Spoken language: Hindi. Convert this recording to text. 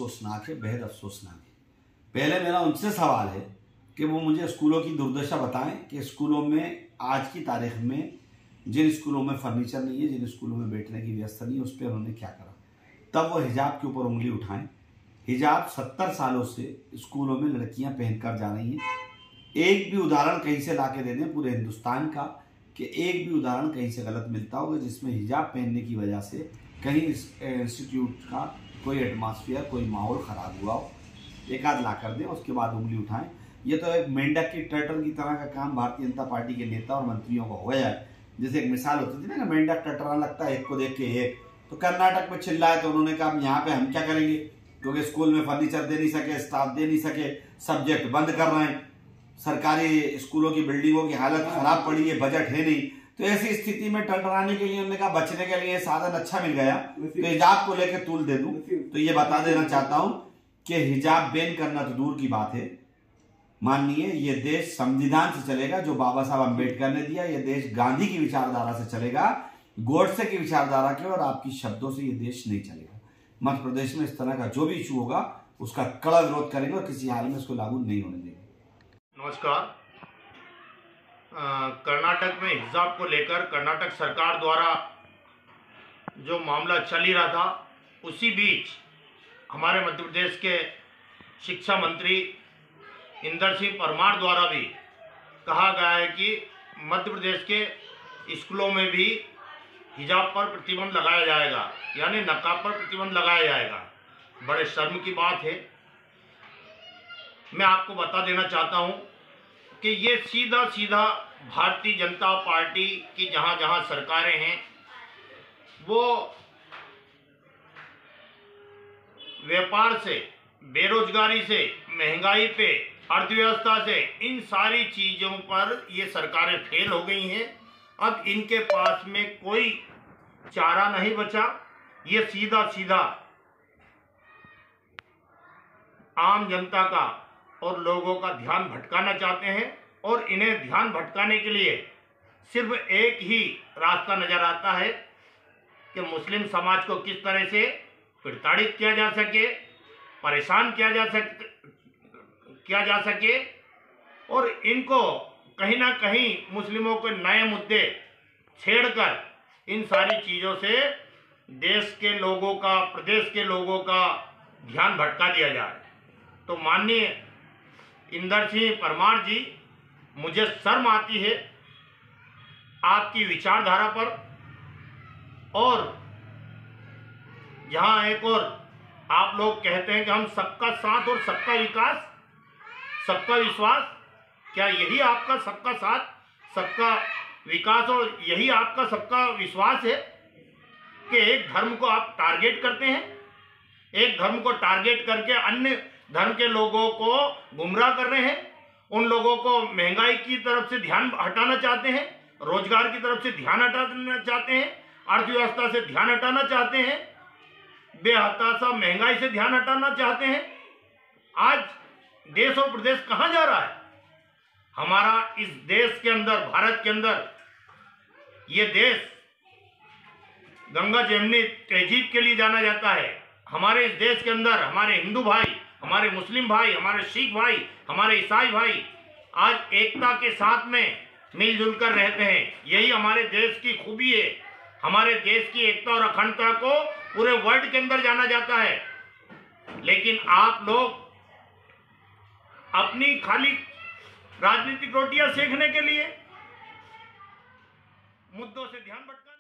अफसोसनाक है, बेहद अफसोसनाक है। पहले मेरा उनसे सवाल है कि वो मुझे स्कूलों की दुर्दशा बताएं कि स्कूलों में आज की तारीख में जिन स्कूलों में फर्नीचर नहीं है, जिन स्कूलों में बैठने की व्यवस्था नहीं है, उस पर उन्होंने क्या करा। तब वो हिजाब के ऊपर उंगली उठाएं। हिजाब 70 सालों से स्कूलों में लड़कियां पहनकर जा रही हैं। एक भी उदाहरण कहीं से ला के दे दें पूरे हिंदुस्तान का कि एक भी उदाहरण कहीं से गलत मिलता होगा जिसमें हिजाब पहनने की वजह से कहीं इंस्टीट्यूट का कोई एटमॉस्फेयर, कोई माहौल खराब हुआ हो। एक आध ला कर दें, उसके बाद उंगली उठाएं। ये तो एक मेंढक की टर्टल की तरह का काम भारतीय जनता पार्टी के नेता और मंत्रियों को हो गया है। जैसे एक मिसाल होती थी ना, मेंढक टटरा लगता है एक को देख के एक। तो कर्नाटक में चिल्लाए तो उन्होंने कहा यहाँ पे हम क्या करेंगे, क्योंकि स्कूल में फर्नीचर दे नहीं सके, स्टाफ दे नहीं सके, सब्जेक्ट बंद कर रहे हैं, सरकारी स्कूलों की बिल्डिंगों की हालत खराब पड़ी है, बजट है नहीं। तो ऐसी स्थिति में टटराने के लिए उन्होंने कहा बचने के लिए साधन अच्छा मिल गया तो हिजाब को लेकर तूल दे दूं। तो ये बता देना चाहता हूं कि हिजाब बैन करना तो दूर की बात है। माननीय, ये देश संविधान से चलेगा जो बाबा साहब अम्बेडकर ने दिया। ये देश गांधी की विचारधारा से चलेगा, गोडसे की विचारधारा के और आपकी शब्दों से ये देश नहीं चलेगा। मध्य प्रदेश में इस तरह का जो भी इशू होगा उसका कड़ा विरोध करेंगे और किसी हाल में उसको लागू नहीं होने देंगे। नमस्कार। कर्नाटक में हिजाब को लेकर कर्नाटक सरकार द्वारा जो मामला चल ही रहा था, उसी बीच हमारे मध्य प्रदेश के शिक्षा मंत्री इंदर सिंह परमार द्वारा भी कहा गया है कि मध्य प्रदेश के स्कूलों में भी हिजाब पर प्रतिबंध लगाया जाएगा, यानी नकाब पर प्रतिबंध लगाया जाएगा। बड़े शर्म की बात है। मैं आपको बता देना चाहता हूं कि ये सीधा सीधा भारतीय जनता पार्टी की जहां जहां सरकारें हैं वो व्यापार से, बेरोजगारी से, महंगाई पे, अर्थव्यवस्था से, इन सारी चीज़ों पर ये सरकारें फेल हो गई हैं। अब इनके पास में कोई चारा नहीं बचा। ये सीधा सीधा आम जनता का और लोगों का ध्यान भटकाना चाहते हैं और इन्हें ध्यान भटकाने के लिए सिर्फ एक ही रास्ता नजर आता है कि मुस्लिम समाज को किस तरह से प्रताड़ित किया जा सके, परेशान किया जा सके और इनको कहीं ना कहीं मुस्लिमों के नए मुद्दे छेड़कर इन सारी चीज़ों से देश के लोगों का, प्रदेश के लोगों का ध्यान भटका दिया जाए। तो माननीय इंदर सिंह परमार जी, मुझे शर्म आती है आपकी विचारधारा पर। और जहां एक और आप लोग कहते हैं कि हम सबका साथ और सबका विकास, सबका विश्वास, क्या यही आपका सबका साथ, सबका विकास और यही आपका सबका विश्वास है कि एक धर्म को आप टारगेट करते हैं, एक धर्म को टारगेट करके अन्य धर्म के लोगों को गुमराह कर रहे हैं, उन लोगों को महंगाई की तरफ से ध्यान हटाना चाहते हैं, रोजगार की तरफ से ध्यान हटाना चाहते हैं, अर्थव्यवस्था से ध्यान हटाना चाहते हैं, बेहताशा महंगाई से ध्यान हटाना चाहते हैं। आज देश और प्रदेश कहां जा रहा है? हमारा इस देश के अंदर, भारत के अंदर, ये देश गंगा जमुनी तहजीब के लिए जाना जाता है। हमारे इस देश के अंदर हमारे हिंदू भाई, हमारे मुस्लिम भाई, हमारे सिख भाई, हमारे ईसाई भाई आज एकता के साथ में मिलजुल कर रहते हैं। यही हमारे देश की खूबी है। हमारे देश की एकता और अखंडता को पूरे वर्ल्ड के अंदर जाना जाता है। लेकिन आप लोग अपनी खाली राजनीतिक रोटियां सेकने के लिए मुद्दों से ध्यान भटका